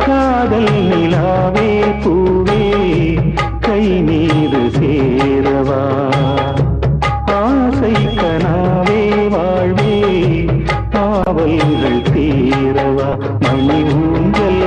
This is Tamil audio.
காதல் நிலாவே பூவே கை மீது சேரவா ஆசை கனாவே வாழ்வே ஆவல்கள் தீரவா மணி ஊஞ்சல்